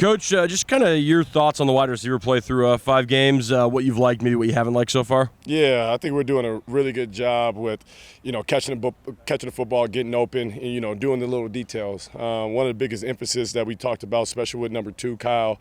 Coach, just kind of your thoughts on the wide receiver play through 5 games, what you've liked, maybe what you haven't liked so far? Yeah, I think we're doing a really good job with, catching the football, getting open, and, doing the little details. One of the biggest emphasis that we talked about, especially with number 2, Kyle,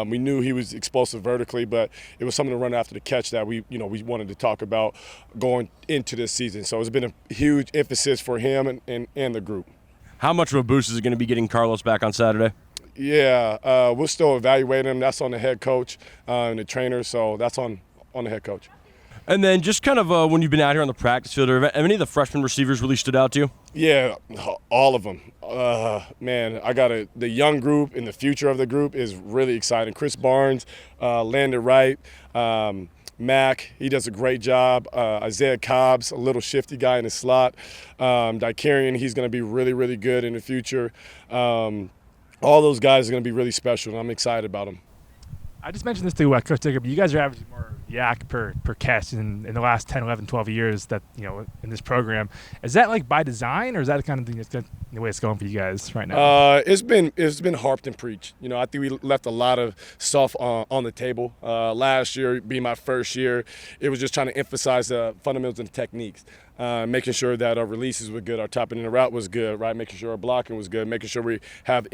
we knew he was explosive vertically, but it was something to run after the catch that we wanted to talk about going into this season. So it's been a huge emphasis for him and the group. How much of a boost is it going to be getting Carlos back on Saturday? Yeah, we're still evaluating him. That's on the head coach and the trainer, so that's on the head coach. And then just kind of when you've been out here on the practice field, have any of the freshman receivers really stood out to you? Yeah, all of them. Man, the young group and the future of the group is really exciting. Chris Barnes, landed right. Mac, he does a great job. Isaiah Cobb's a little shifty guy in the slot. Dicarian, he's going to be really, really good in the future. All those guys are going to be really special, and I'm excited about them. I just mentioned this to Coach Digger, but you guys are averaging more yak per catch in the last 10, 11, 12 years that in this program. Is that like by design, or is that kind of the way it's going for you guys right now? It's been harped and preached. I think we left a lot of stuff on the table. Last year, being my first year, it was just trying to emphasize the fundamentals and techniques. Making sure that our releases were good, our topping in the route was good, right? Making sure our blocking was good, making sure we have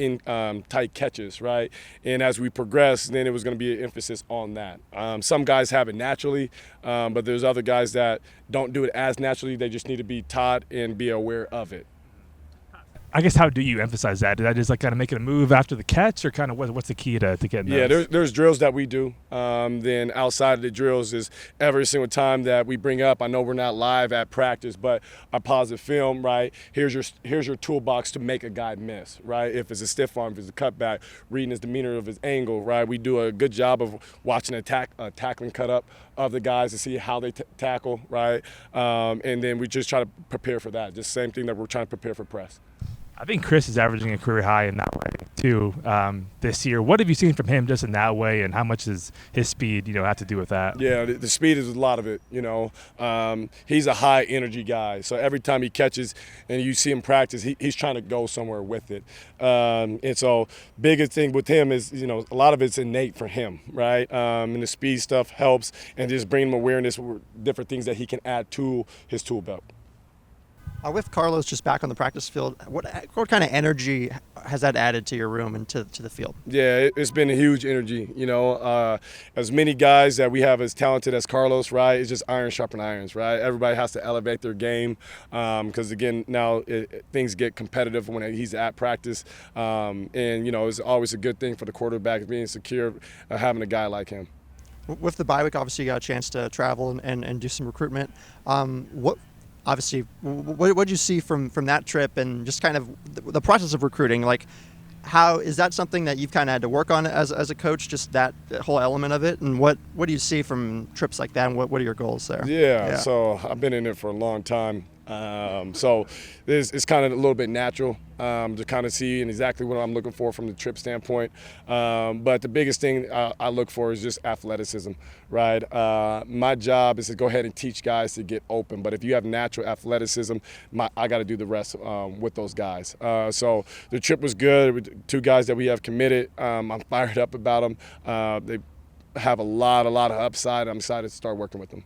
tight catches, right? And as we progress, then it was going to be an emphasis on that. Some guys have it naturally, but there's other guys that don't do it as naturally. They just need to be taught and be aware of it. I guess, how do you emphasize that? Is that just like kind of making a move after the catch, or kind of what's the key to getting those? Yeah, there's drills that we do. Then outside of the drills is every single time that we bring up, I know we're not live at practice, but our positive film, right? Here's your toolbox to make a guy miss, right? If it's a stiff arm, if it's a cutback, reading his demeanor of his angle, right? We do a good job of watching a tackling cut up of the guys to see how they tackle, right? And then we just try to prepare for that. Just the same thing that we're trying to prepare for press. I think Chris is averaging a career high in that way too this year. What have you seen from him just in that way, and how much does his speed have to do with that? Yeah, the speed is a lot of it. He's a high energy guy, so every time he catches and you see him practice, he's trying to go somewhere with it. And so biggest thing with him is a lot of it's innate for him, right? And the speed stuff helps, and just bringing him awareness with different things that he can add to his tool belt. With Carlos just back on the practice field, what kind of energy has that added to your room and to the field? Yeah, it's been a huge energy. As many guys that we have as talented as Carlos, right? It's just iron sharpen irons, right? Everybody has to elevate their game because, again, now things get competitive when he's at practice. It's always a good thing for the quarterback being secure, having a guy like him. With the bye week, obviously you got a chance to travel and do some recruitment. Obviously, what did you see from that trip, and just kind of the process of recruiting? Like, how is that something that you've kind of had to work on as a coach, just that whole element of it? And what do you see from trips like that, and what are your goals there? Yeah, so I've been in it for a long time. So it's kind of a little bit natural to kind of see and exactly what I'm looking for from the trip standpoint. But the biggest thing I look for is just athleticism, right? My job is to go ahead and teach guys to get open. But if you have natural athleticism, I got to do the rest with those guys. So the trip was good. With 2 guys that we have committed. I'm fired up about them. They have a lot of upside. I'm excited to start working with them.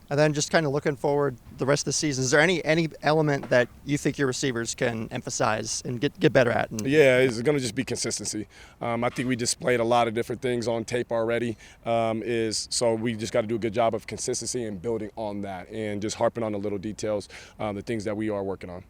And then just kind of looking forward the rest of the season, is there any element that you think your receivers can emphasize and get better at? Yeah, it's going to just be consistency. I think we displayed a lot of different things on tape already. So we just got to do a good job of consistency and building on that and just harping on the little details, the things that we are working on.